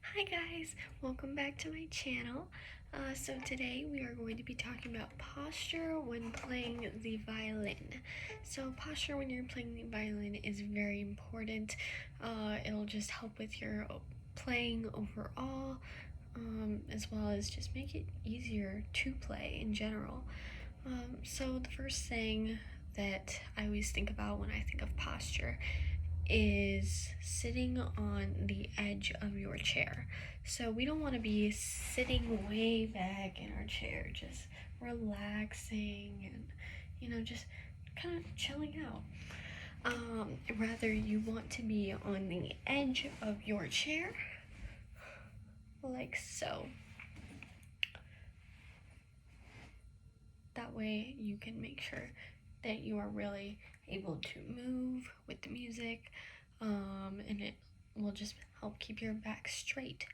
Hi guys, welcome back to my channel. So today we are going to be talking about posture when playing the violin. So posture when you're playing the violin is very important. It'll just help with your playing overall, as well as just make it easier to play in general. So the first thing that I always think about when I think of posture is sitting on the edge of your chair. So we don't want to be sitting way back in our chair, just relaxing and, just kind of chilling out. Rather, you want to be on the edge of your chair, like so. That way you can make sure that you are really able to move with the music, and it will just help keep your back straight.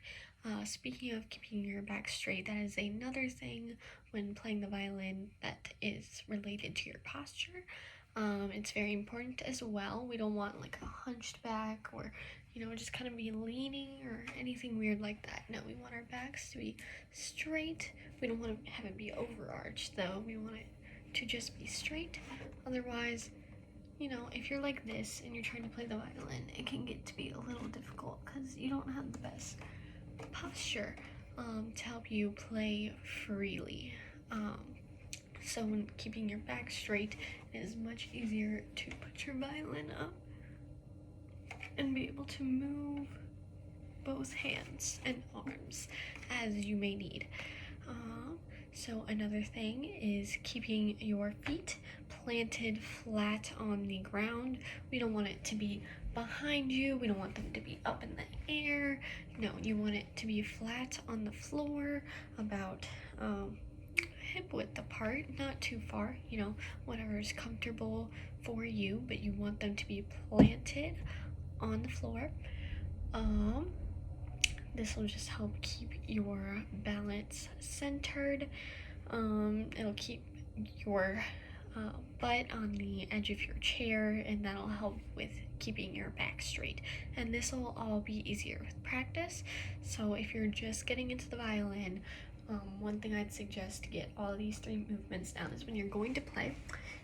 Speaking of keeping your back straight, that is another thing when playing the violin that is related to your posture. It's very important as well. We don't want like a hunched back or, just kind of be leaning or anything weird like that. No, we want our backs to be straight. We don't want to have it be overarched though. We want it to just be straight. Otherwise, if you're like this and you're trying to play the violin, it can get to be a little difficult because you don't have the best posture to help you play freely. So when keeping your back straight, it is much easier to put your violin up and be able to move both hands and arms as you may need. So another thing is keeping your feet planted flat on the ground. We don't want it to be behind you. We don't want them to be up in the air. No, you want it to be flat on the floor, about hip width apart, not too far, whatever is comfortable for you, but you want them to be planted on the floor. This will just help keep your balance centered. It'll keep your butt on the edge of your chair, and that'll help with keeping your back straight. And this will all be easier with practice. So if you're just getting into the violin, one thing I'd suggest to get all these three movements down is when you're going to play,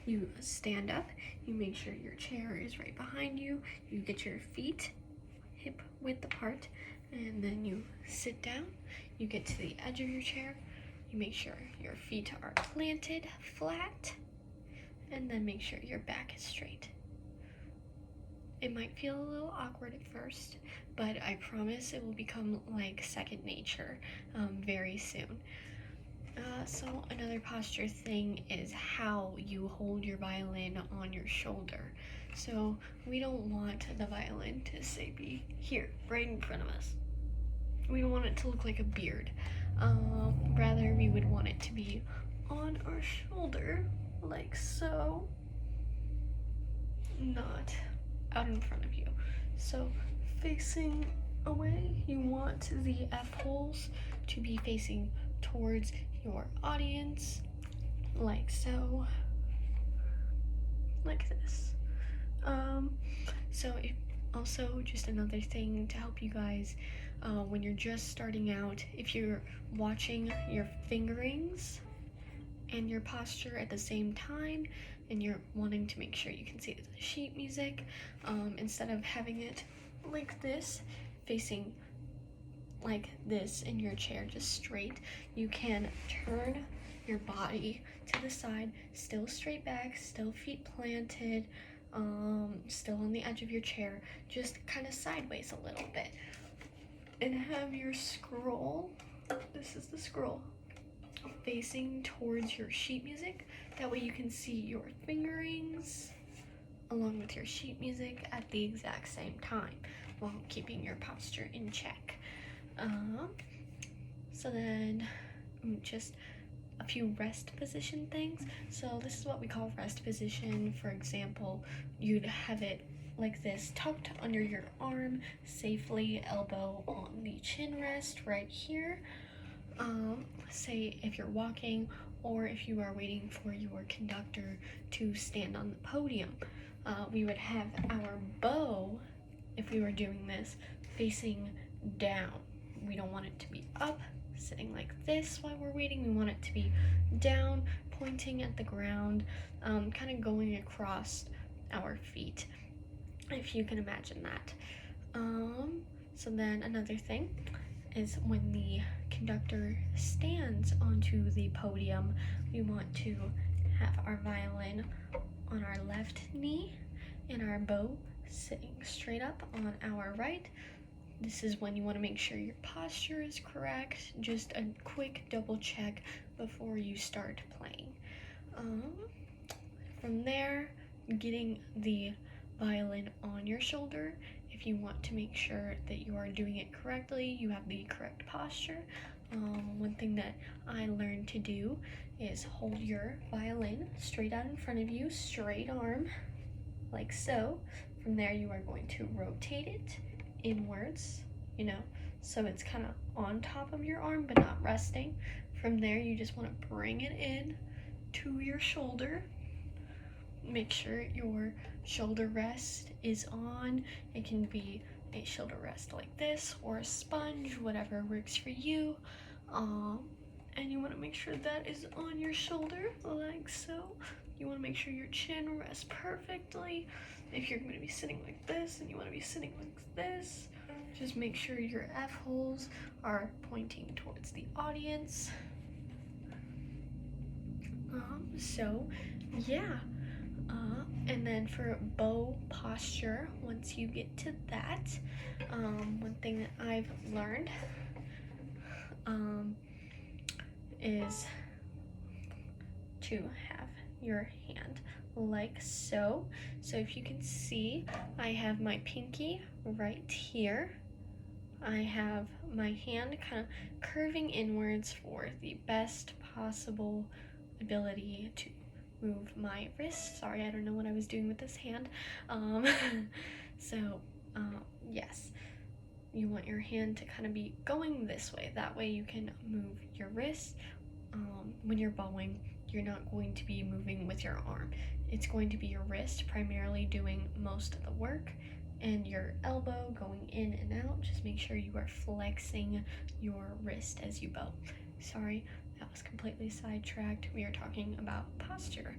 you stand up, you make sure your chair is right behind you, you get your feet hip width apart, and then you sit down, you get to the edge of your chair, you make sure your feet are planted flat, and then make sure your back is straight. It might feel a little awkward at first, but I promise it will become like second nature very soon. So another posture thing is how you hold your violin on your shoulder. So we don't want the violin to say be here, right in front of us. We don't want it to look like a beard. Rather, we would want it to be on our shoulder, like so, not out in front of you. So facing away, you want the F holes to be facing towards your audience, like so, like this. So also just another thing to help you guys when you're just starting out, if you're watching your fingerings and your posture at the same time and you're wanting to make sure you can see the sheet music, instead of having it like this facing like this in your chair just straight, you can turn your body to the side, still straight back, still feet planted, still on the edge of your chair, just kind of sideways a little bit, and have your scroll, this is the scroll, facing towards your sheet music. That way you can see your fingerings along with your sheet music at the exact same time while keeping your posture in check. So then just a few rest position things. So this is what we call rest position. For example, you'd have it like this, tucked under your arm safely, elbow on the chin rest right here. Say if you're walking or if you are waiting for your conductor to stand on the podium, we would have our bow, if we were doing this, facing down we don't want it to be up, sitting like this while we're waiting. We want it to be down, pointing at the ground, kind of going across our feet, if you can imagine that. So then another thing is when the conductor stands onto the podium, we want to have our violin on our left knee and our bow sitting straight up on our right. This is when you want to make sure your posture is correct. Just a quick double check before you start playing. From there, getting the violin on your shoulder. If you want to make sure that you are doing it correctly, you have the correct posture. One thing that I learned to do is hold your violin straight out in front of you, straight arm, like so. From there, you are going to rotate it inwards, so it's kind of on top of your arm but not resting. From there, you just want to bring it in to your shoulder. Make sure your shoulder rest is on. It can be a shoulder rest like this or a sponge, whatever works for you. And you want to make sure that is on your shoulder like so. You want to make sure your chin rests perfectly. If you're going to be sitting like this and you want to be sitting like this, just make sure your F holes are pointing towards the audience. So yeah. And then for bow posture, once you get to that, one thing that I've learned is to have your hand like so. So if you can see, I have my pinky right here. I have my hand kind of curving inwards for the best possible ability to move my wrist. Sorry, I don't know what I was doing with this hand. Yes, you want your hand to kind of be going this way. That way you can move your wrist. When you're bowing, you're not going to be moving with your arm. It's going to be your wrist primarily doing most of the work, and your elbow going in and out. Just make sure you are flexing your wrist as you bow. Sorry, that was completely sidetracked. We are talking about posture.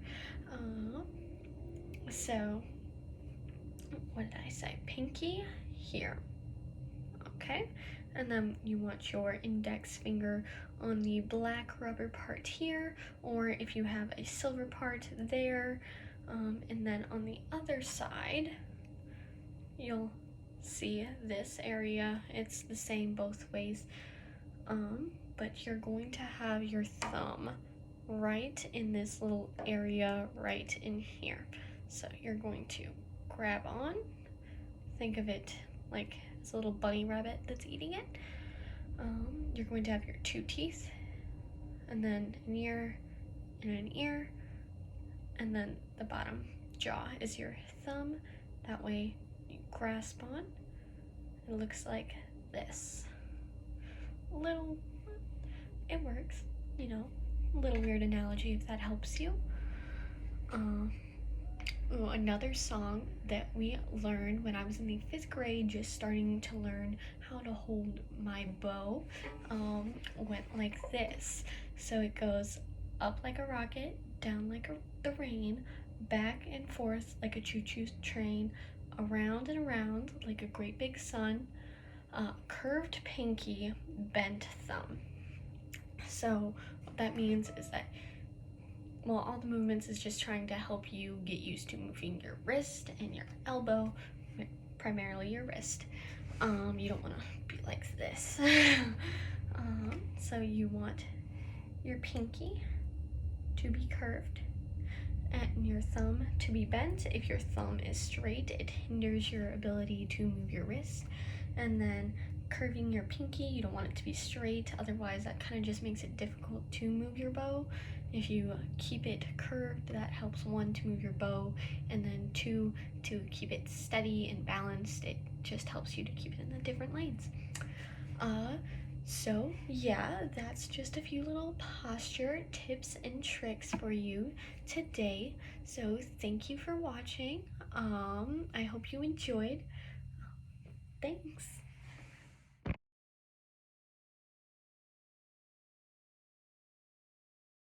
So, what did I say? Pinky here. Okay, and then you want your index finger on the black rubber part here, or if you have a silver part there, and then on the other side, you'll see this area. It's the same both ways, but you're going to have your thumb right in this little area right in here. So you're going to grab on, think of it like it's a little bunny rabbit that's eating it. You're going to have your two teeth, and then an ear and an ear, and then the bottom jaw is your thumb. That way you grasp on. It looks like this. It works, a little weird analogy if that helps you. Another song that we learned when I was in the 5th grade, just starting to learn how to hold my bow, went like this. So it goes up like a rocket, down like the rain, back and forth like a choo-choo train, around and around like a great big sun, curved pinky, bent thumb. So what that means is that, all the movements is just trying to help you get used to moving your wrist and your elbow, primarily your wrist. You don't want to be like this. So you want your pinky to be curved and your thumb to be bent. If your thumb is straight, it hinders your ability to move your wrist. And then curving your pinky, you don't want it to be straight, otherwise that kind of just makes it difficult to move your bow. If you keep it curved, that helps, 1, to move your bow, and then 2, to keep it steady and balanced. It just helps you to keep it in the different lanes. So yeah, that's just a few little posture tips and tricks for you today. So thank you for watching. I hope you enjoyed. Thanks.